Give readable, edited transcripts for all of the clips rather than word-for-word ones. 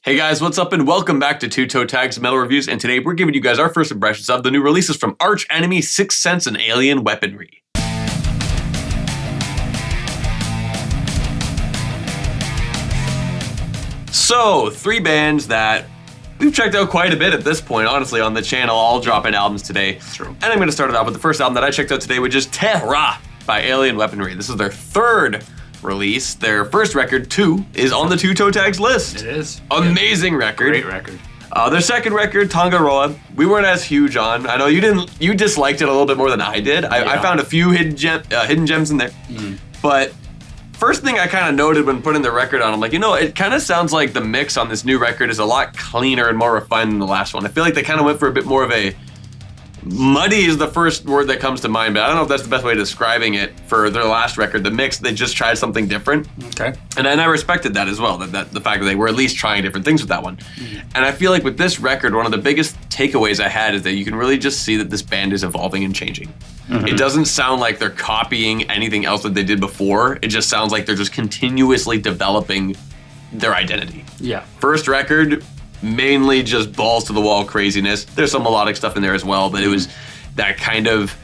Hey guys, what's up and welcome back to Toe Tags Metal Reviews, and today we're giving you guys our first impressions of the new releases from arch enemy Sicksense and Alien Weaponry. So, three bands that we've checked out quite a bit at this point, honestly, on the channel, all dropping albums today. True. And I'm going to start it off with the first album that I checked out today, which is Terra by Alien Weaponry. This is their third release. Their first record, 2, is on the Toe Tags list. It is. Amazing record. Great record. Their second record, Tangaroa, we weren't as huge on. I know you disliked it a little bit more than I did. I found a few hidden gems in there. But first thing I kind of noted when putting the record on, I'm like, it kind of sounds like the mix on this new record is a lot cleaner and more refined than the last one. I feel like they kind of went for a bit more of a muddy is the first word that comes to mind, but I don't know if that's the best way of describing it for their last record. The mix, they just tried something different. Okay. And I respected that as well, that the fact that they were at least trying different things with that one. And I feel like with this record, one of the biggest takeaways I had is that you can really just see that this band is evolving and changing. It doesn't sound like they're copying anything else that they did before. It just sounds like they're just continuously developing their identity. Yeah. First record, mainly just balls to the wall craziness. There's some melodic stuff in there as well, but it was that kind of,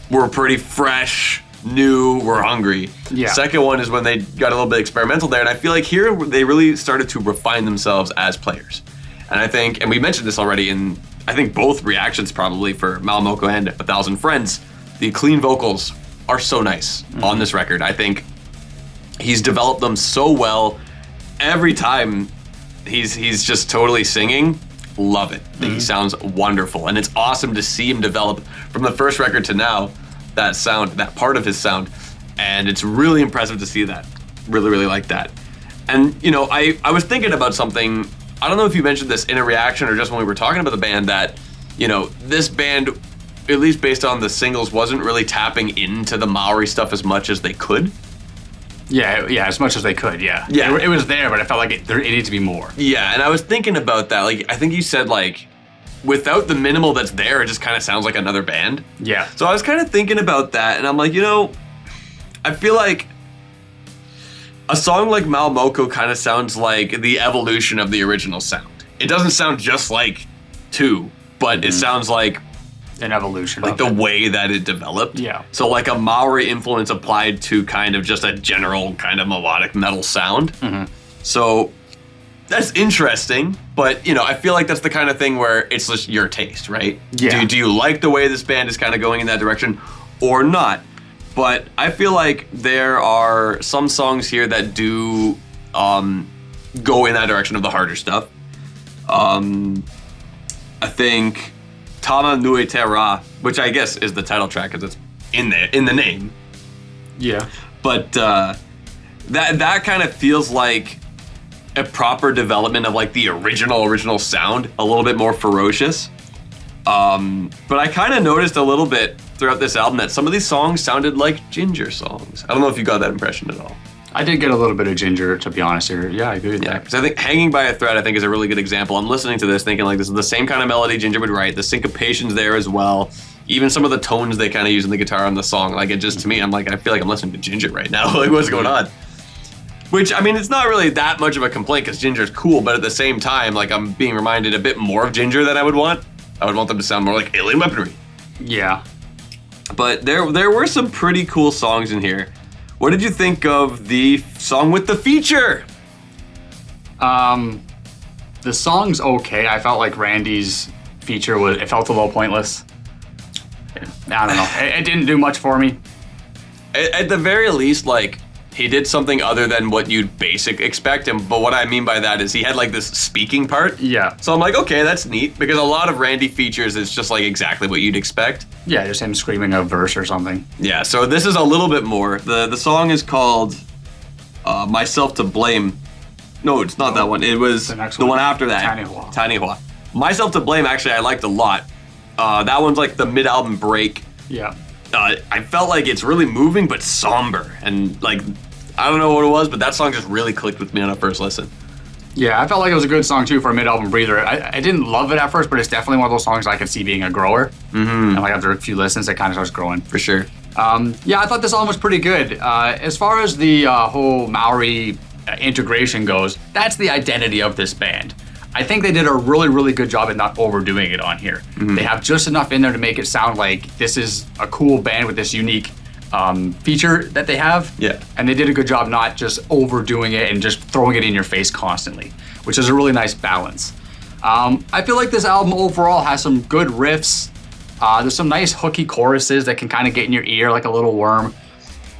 we're pretty fresh, new, we're hungry. Yeah. Second one is when they got a little bit experimental there, and I feel like here they really started to refine themselves as players. And I think, and we mentioned this already in, I think both reactions probably for Malmoko and 1,000 Friends, the clean vocals are so nice on this record. I think he's developed them so well. Every time he's just totally singing, love it. I think he sounds wonderful, and it's awesome to see him develop from the first record to now, that sound, that part of his sound, and it's really impressive to see that. Really, really like that. And, I was thinking about something, I don't know if you mentioned this in a reaction or just when we were talking about the band, that, this band, at least based on the singles, wasn't really tapping into the Maori stuff as much as they could. Yeah, as much as they could, yeah. Yeah. It was there, but I felt like it needed to be more. Yeah, and I was thinking about that. I think you said, without the minimal that's there, it just kind of sounds like another band. Yeah. So I was kind of thinking about that, and I'm like, I feel like a song like Malmoko kind of sounds like the evolution of the original sound. It doesn't sound just like 2, but it sounds like An evolution like the way that it developed. Yeah. So like a Maori influence applied to kind of just a general kind of melodic metal sound. So that's interesting, but I feel like that's the kind of thing where it's just your taste, right? Yeah. Do you like the way this band is kind of going in that direction or not? But I feel like there are some songs here that do go in that direction of the harder stuff. I think Tama Nui Terra, which I guess is the title track because it's in the name. Yeah. But that kind of feels like a proper development of the original sound, a little bit more ferocious. But I kind of noticed a little bit throughout this album that some of these songs sounded like Ginger songs. I don't know if you got that impression at all. I did get a little bit of Ginger, to be honest here. Yeah, I agree with Yeah, that. because I think Hanging by a Thread, I think, is a really good example. I'm listening to this thinking this is the same kind of melody Ginger would write. The syncopation's there as well. Even some of the tones they kind of use in the guitar on the song. It just, to me, I feel like I'm listening to Ginger right now. What's going on? Which, it's not really that much of a complaint because Ginger's cool, but at the same time, I'm being reminded a bit more of Ginger than I would want. I would want them to sound more like Alien Weaponry. Yeah. But there were some pretty cool songs in here. What did you think of the song with the feature? The song's okay. I felt like Randy's feature it felt a little pointless. I don't know. It didn't do much for me. At the very least, he did something other than what you'd basic expect him. But what I mean by that is he had this speaking part. Yeah. So I'm like, okay, that's neat, because a lot of Randy features is just exactly what you'd expect. Yeah, just him screaming a verse or something. Yeah, so this is a little bit more. The song is called Myself to Blame. No, it's not that one. It was the one after that. Tanihua. Myself to Blame, actually, I liked a lot. That one's the mid-album break. Yeah. I felt like it's really moving but somber, and I don't know what it was, but that song just really clicked with me on a first listen. Yeah, I felt like it was a good song too for a mid-album breather. I didn't love it at first, but it's definitely one of those songs I could see being a grower. And after a few listens, it kind of starts growing. For sure. Yeah, I thought this album was pretty good. As far as the whole Maori integration goes, that's the identity of this band. I think they did a really, really good job at not overdoing it on here. They have just enough in there to make it sound like this is a cool band with this unique feature that they have. Yeah. And they did a good job not just overdoing it and just throwing it in your face constantly, which is a really nice balance. I feel like this album overall has some good riffs. There's some nice hooky choruses that can kind of get in your ear like a little worm.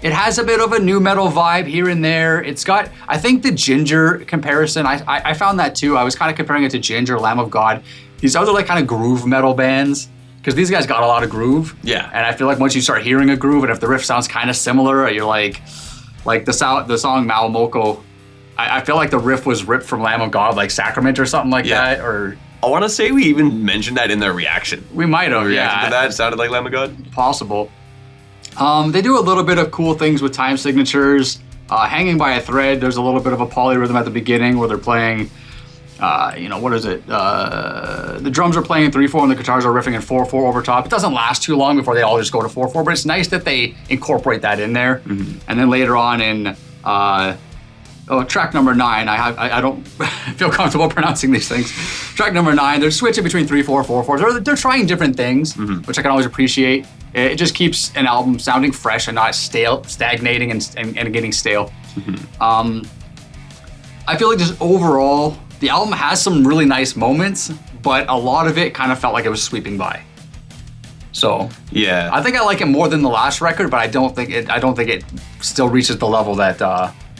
It has a bit of a nu metal vibe here and there. It's got, I think the Ginger comparison, I found that too. I was kind of comparing it to Ginger, Lamb of God. These other like kind of groove metal bands, because these guys got a lot of groove. Yeah. And I feel like once you start hearing a groove, and if the riff sounds kind of similar, you're like the song Malmoko, I feel like the riff was ripped from Lamb of God, like Sacrament or something like that, or... I want to say we even mentioned that in their reaction. We might have, Reacted to that, it sounded like Lamb of God. Possible. They do a little bit of cool things with time signatures. Hanging by a Thread, there's a little bit of a polyrhythm at the beginning where they're playing, what is it? The drums are playing in 3/4 and the guitars are riffing in 4/4 over top. It doesn't last too long before they all just go to 4/4, but it's nice that they incorporate that in there. And then later on in track number 9, I don't feel comfortable pronouncing these things. Track number 9, they're switching between 3/4, 4/4. They're trying different things, which I can always appreciate. It just keeps an album sounding fresh and not stagnating and getting stale. I feel like just overall, the album has some really nice moments, but a lot of it kind of felt like it was sweeping by. So yeah, I think I like it more than the last record, but I don't think it still reaches the level that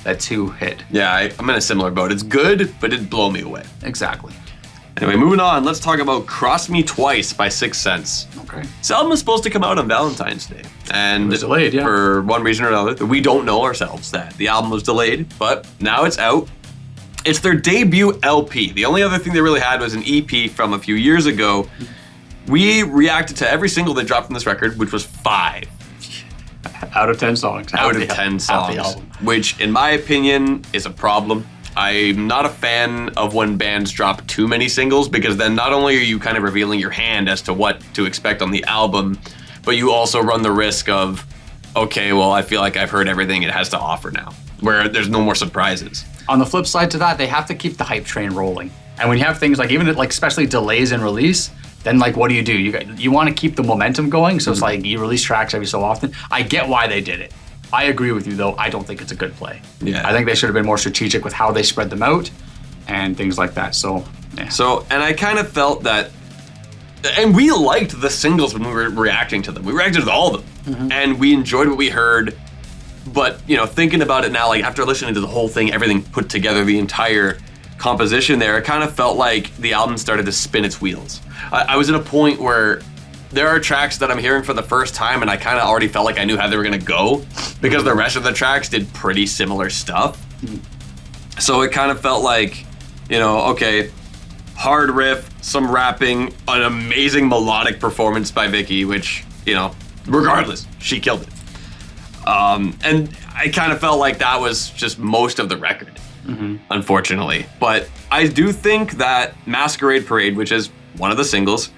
that 2 hit. Yeah, I'm in a similar boat. It's good, but it blow me away. Exactly. Anyway, moving on, let's talk about Cross Me Twice by Sicksense. Okay. This album is supposed to come out on Valentine's Day. And it was delayed, yeah. For one reason or another, we don't know ourselves that the album was delayed, but now it's out. It's their debut LP. The only other thing they really had was an EP from a few years ago. We reacted to every single they dropped from this record, which was 5. Out of 10 songs. Out of 10 songs, which in my opinion is a problem. I'm not a fan of when bands drop too many singles, because then not only are you kind of revealing your hand as to what to expect on the album, but you also run the risk of, okay, well, I feel like I've heard everything it has to offer now, where there's no more surprises. On the flip side to that, they have to keep the hype train rolling. And when you have things like, even like especially delays in release, then like what do? You want to keep the momentum going, so it's like you release tracks every so often. I get why they did it. I agree with you though, I don't think it's a good play. Yeah. I think they should have been more strategic with how they spread them out and things like that, so yeah. So, and I kind of felt that, and we liked the singles when we were reacting to them. We reacted to all of them, and we enjoyed what we heard, but thinking about it now, like after listening to the whole thing, everything put together, the entire composition there, it kind of felt like the album started to spin its wheels. I was at a point where there are tracks that I'm hearing for the first time and I kind of already felt like I knew how they were going to go, because the rest of the tracks did pretty similar stuff. So it kind of felt like, okay, hard riff, some rapping, an amazing melodic performance by Vicky, which, regardless, she killed it. And I kind of felt like that was just most of the record, unfortunately. But I do think that Masquerade Parade, which is one of the singles,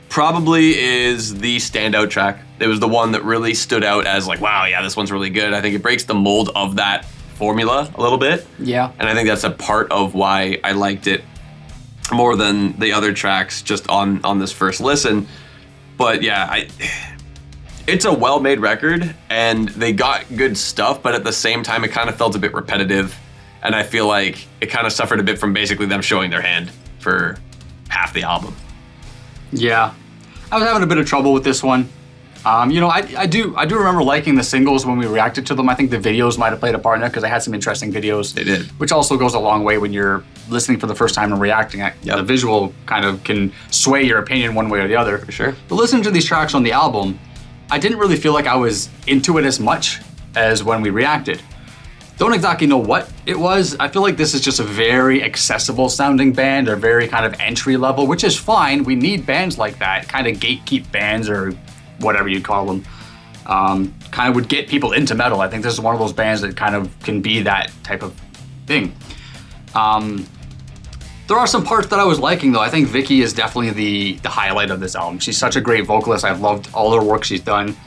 probably is the standout track. It was the one that really stood out as like, wow, yeah, this one's really good. I think it breaks the mold of that formula a little bit. Yeah. And I think that's a part of why I liked it more than the other tracks just on this first listen. But yeah, it's a well-made record and they got good stuff, but at the same time, it kind of felt a bit repetitive. And I feel like it kind of suffered a bit from basically them showing their hand for half the album. Yeah, I was having a bit of trouble with this one. I do remember liking the singles when we reacted to them. I think the videos might have played a part in it because they had some interesting videos. They did. Which also goes a long way when you're listening for the first time and reacting. The visual kind of can sway your opinion one way or the other. For sure. But listening to these tracks on the album, I didn't really feel like I was into it as much as when we reacted. Don't exactly know what it was. I feel like this is just a very accessible sounding band, or very kind of entry level, which is fine. We need bands like that, kind of gatekeep bands or whatever you call them. Kind of would get people into metal. I think this is one of those bands that kind of can be that type of thing. There are some parts that I was liking though. I think Vicky is definitely the highlight of this album. She's such a great vocalist. I've loved all her work she's done.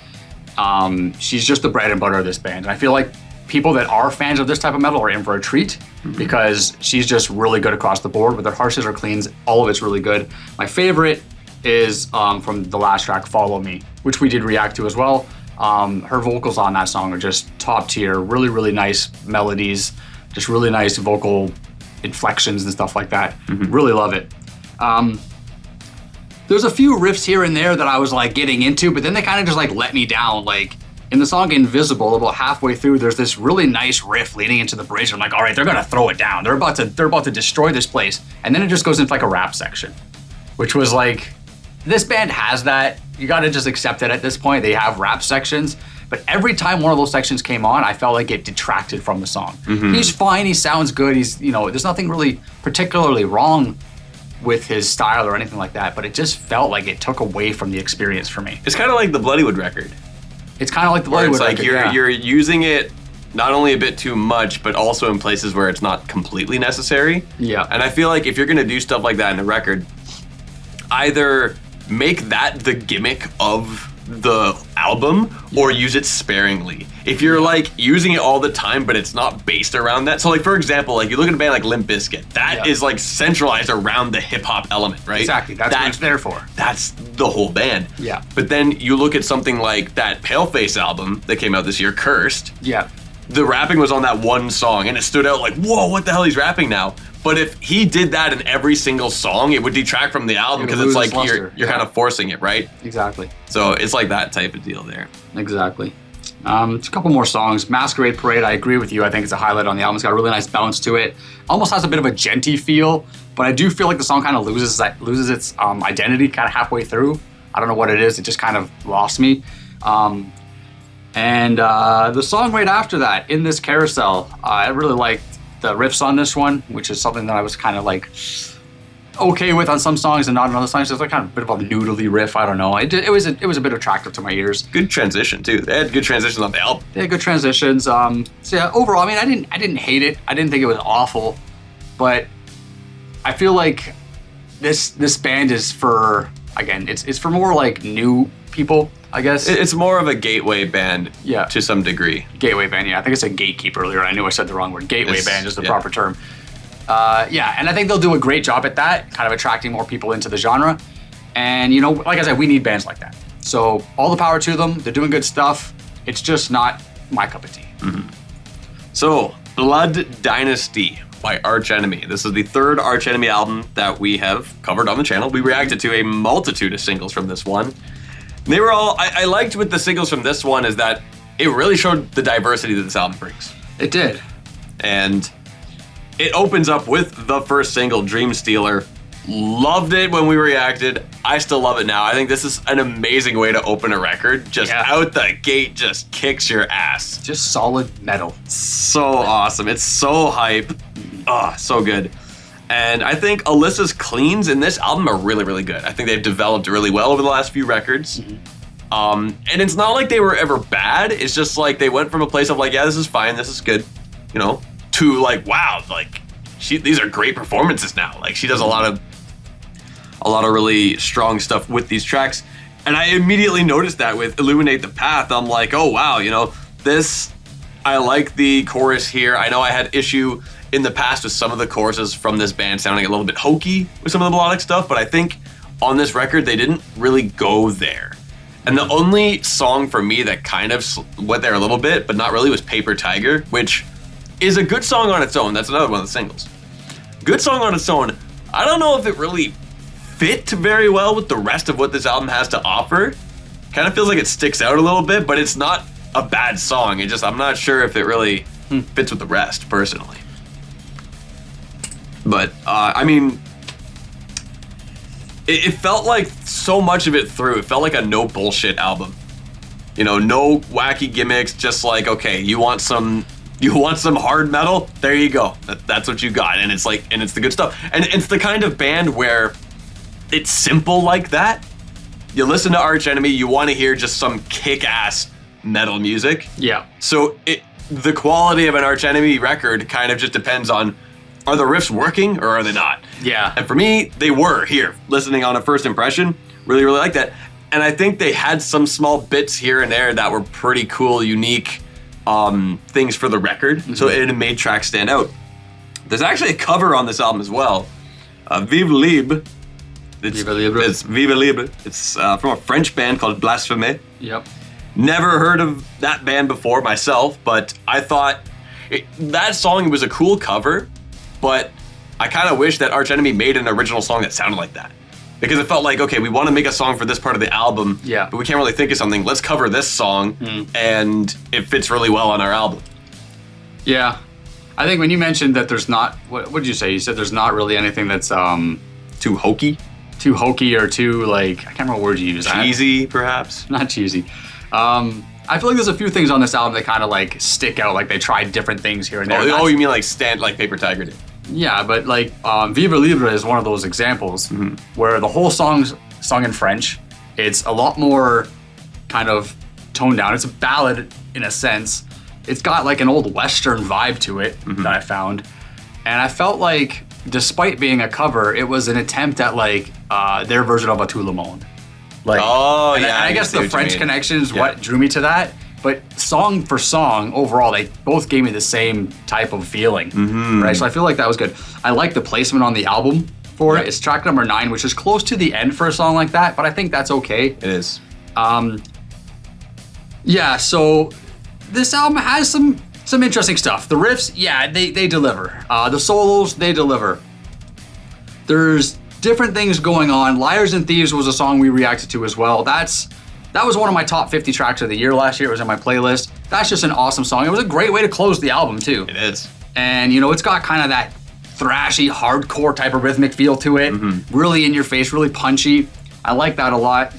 She's just the bread and butter of this band. And I feel like people that are fans of this type of metal are in for a treat because she's just really good across the board with her harshes or cleans. All of it's really good. My favorite is from the last track, Follow Me, which we did react to as well. Her vocals on that song are just top tier, really, really nice melodies, just really nice vocal inflections and stuff like that. Really love it. There's a few riffs here and there that I was like getting into, but then they kind of just like let me down. Like in the song Invisible, about halfway through, there's this really nice riff leading into the bridge. I'm like, all right, they're gonna throw it down. They're about to destroy this place. And then it just goes into like a rap section, which was like, this band has that. You gotta just accept it at this point. They have rap sections. But every time one of those sections came on, I felt like it detracted from the song. He's fine, he sounds good, there's nothing really particularly wrong with his style or anything like that, but it just felt like it took away from the experience for me. It's kind of like the Bloodywood record. It's kind of like the Bloodywood record, it's like you're using it not only a bit too much, but also in places where it's not completely necessary. Yeah. And I feel like if you're gonna do stuff like that in a record, either make that the gimmick of the album or use it sparingly. If you're like using it all the time but it's not based around that, so like for example, like you look at a band like Limp Bizkit, that is like centralized around the hip-hop element, right? Exactly, that's what it's there for. That's the whole band. Yeah. But then you look at something like that Paleface album that came out this year, Cursed. Yeah. The rapping was on that one song and it stood out like, whoa, what the hell, he's rapping now? But if he did that in every single song, it would detract from the album because it's like you're kind of forcing it, right? Exactly. So it's like that type of deal there. Exactly. It's a couple more songs. Masquerade Parade, I agree with you. I think it's a highlight on the album. It's got a really nice bounce to it. Almost has a bit of a genty feel, but I do feel like the song kind of loses its identity kind of halfway through. I don't know what it is. It just kind of lost me. And the song right after that, In This Carousel, I really liked the riffs on this one, which is something that I was kind of like okay with on some songs and not on other songs. It's like kind of a bit of a noodly riff. I don't know. It was a bit attractive to my ears. Good transition too. They had good transitions on the album. They had good transitions. So yeah, overall, I mean, I didn't hate it. I didn't think it was awful, but I feel like this band is for, again, it's for more like new people, I guess. It's more of a gateway band, yeah, to some degree. Gateway band, yeah. I think I said gatekeeper earlier. I knew I said the wrong word. Gateway band is the proper term. Yeah, and I think they'll do a great job at that, kind of attracting more people into the genre. And, like I said, we need bands like that. So all the power to them. They're doing good stuff. It's just not my cup of tea. So, Blood Dynasty by Arch Enemy. This is the third Arch Enemy album that we have covered on the channel. We reacted to a multitude of singles from this one. They were all, I liked with the singles from this one is that it really showed the diversity that this album brings. It did. And it opens up with the first single, Dream Stealer. Loved it when we reacted. I still love it now. I think this is an amazing way to open a record. Just out the gate, just kicks your ass. Just solid metal. So awesome. It's so hype. Oh, so good. And I think Alyssa's cleans in this album are really, really good. I think they've developed really well over the last few records. And it's not like they were ever bad. It's just like they went from a place of like, yeah, this is fine, this is good, to like, wow, like these are great performances now. Like she does a lot of really strong stuff with these tracks. And I immediately noticed that with Illuminate the Path. I'm like, oh wow, this, I like the chorus here. I know I had issue in the past with some of the choruses from this band sounding a little bit hokey with some of the melodic stuff, but I think on this record they didn't really go there. And the only song for me that kind of went there a little bit, but not really, was Paper Tiger, which is a good song on its own. That's another one of the singles. Good song on its own. I don't know if it really fit very well with the rest of what this album has to offer. Kind of feels like it sticks out a little bit, but it's not a bad song. I'm not sure if it really fits with the rest, personally. But, I mean, it felt like so much of it through. It felt like a no bullshit album. No wacky gimmicks, just like, okay, you want some hard metal? There you go. That's what you got. And it's like, and it's the good stuff. And it's the kind of band where it's simple like that. You listen to Arch Enemy, you want to hear just some kick-ass metal music. Yeah. So the quality of an Arch Enemy record kind of just depends on, are the riffs working or are they not? Yeah. And for me, they were here. Listening on a first impression, really, really like that. And I think they had some small bits here and there that were pretty cool, unique, things for the record, so it made tracks stand out. There's actually a cover on this album as well. Vive Libre. Vive Libre. It's Vive Libre. It's from a French band called Blaspheme. Yep. Never heard of that band before myself, but I thought that song was a cool cover, but I kind of wish that Arch Enemy made an original song that sounded like that. Because it felt like, okay, we want to make a song for this part of the album, but we can't really think of something. Let's cover this song, and it fits really well on our album. Yeah. I think when you mentioned that there's not, what did you say? You said there's not really anything that's Too hokey? Too hokey or too, like, I can't remember what word you used. Cheesy, perhaps? Not cheesy. I feel like there's a few things on this album that kind of like stick out, like they tried different things here and there. Oh, you mean like like Paper Tiger did? Yeah, but like Viva Libre is one of those examples where the whole song's sung in French. It's a lot more kind of toned down. It's a ballad in a sense. It's got like an old Western vibe to it that I found. And I felt like despite being a cover, it was an attempt at like their version of A Tout Le Monde. Like, and I guess the French connection is what drew me to that. But song for song, overall, they both gave me the same type of feeling, right? So I feel like that was good. I like the placement on the album for it. It's track number 9, which is close to the end for a song like that, but I think that's okay. It is. Yeah, so this album has some interesting stuff. The riffs, yeah, they deliver. The solos, they deliver. There's different things going on. Liars and Thieves was a song we reacted to as well. That was one of my top 50 tracks of the year last year. It was in my playlist. That's just an awesome song. It was a great way to close the album too. It is. And you know, it's got kind of that thrashy, hardcore type of rhythmic feel to it. Really in your face, really punchy. I like that a lot.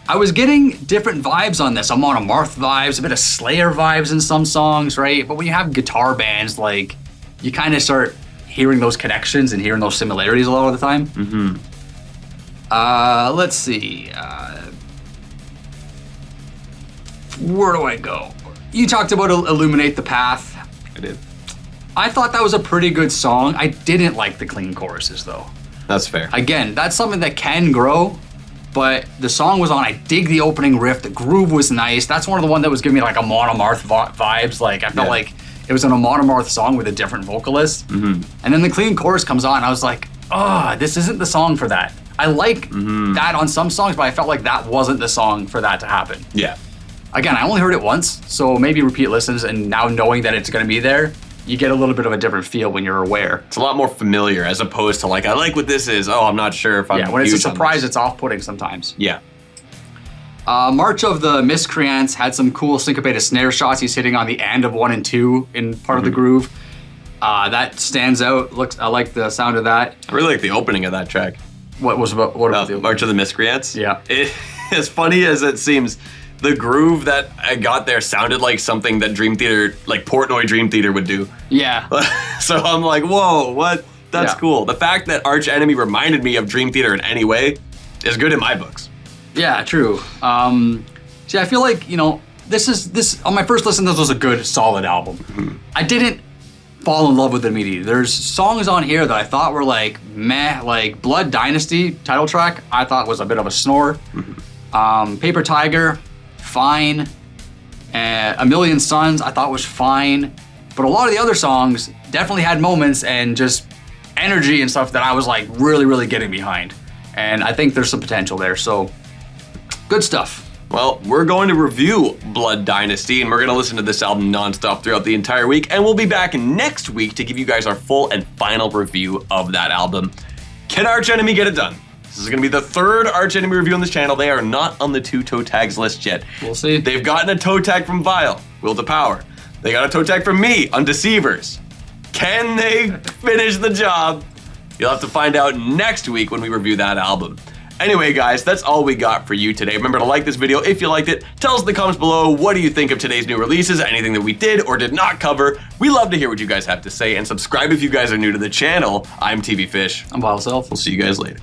I was getting different vibes on this. Amon Amarth vibes, a bit of Slayer vibes in some songs, right? But when you have guitar bands, like, you kind of start hearing those connections and hearing those similarities a lot of the time. Let's see. Where do I go? You talked about Illuminate the Path. I did. I thought that was a pretty good song. I didn't like the clean choruses though. That's fair. Again, that's something that can grow, but the song was on. I dig the opening riff. The groove was nice. That's one of the one that was giving me like Amon Amarth vibes. Like I felt like it was an Amon Amarth song with a different vocalist. And then the clean chorus comes on. I was like, oh, this isn't the song for that. I like that on some songs, but I felt like that wasn't the song for that to happen. Yeah. Again, I only heard it once, so maybe repeat listens, and now knowing that it's going to be there, you get a little bit of a different feel when you're aware. It's a lot more familiar as opposed to like, I like what this is. Oh, I'm not sure if I'm when it's a surprise, it's off-putting sometimes. Yeah. March of the Miscreants had some cool syncopated snare shots. He's hitting on the and of 1 and 2 in part of the groove. That stands out. I like the sound of that. I really like the opening of that track. What about the March of the Miscreants? Yeah. As funny as it seems, the groove that I got there sounded like something that Dream Theater, like Portnoy Dream Theater would do. Yeah. So I'm like, whoa, what? That's cool. The fact that Arch Enemy reminded me of Dream Theater in any way is good in my books. Yeah, true. See, I feel like, you know, this on my first listen, this was a good, solid album. I didn't fall in love with it immediately. There's songs on here that I thought were like meh, like Blood Dynasty title track, I thought was a bit of a snore. Paper Tiger, fine. A Million Suns, I thought was fine. But a lot of the other songs definitely had moments and just energy and stuff that I was like really, really getting behind. And I think there's some potential there, so good stuff. Well, we're going to review Blood Dynasty, and we're going to listen to this album nonstop throughout the entire week, and we'll be back next week to give you guys our full and final review of that album. Can Arch Enemy get it done? This is going to be the third Arch Enemy review on this channel. They are not on the 2 toe tags list yet. We'll see. They've gotten a toe tag from Vile, Will to Power. They got a toe tag from me on Deceivers. Can they finish the job? You'll have to find out next week when we review that album. Anyway, guys, that's all we got for you today. Remember to like this video if you liked it. Tell us in the comments below, what do you think of today's new releases? Anything that we did or did not cover? We love to hear what you guys have to say, and subscribe if you guys are new to the channel. I'm TV Fish. I'm Vile Self. We'll see you guys later.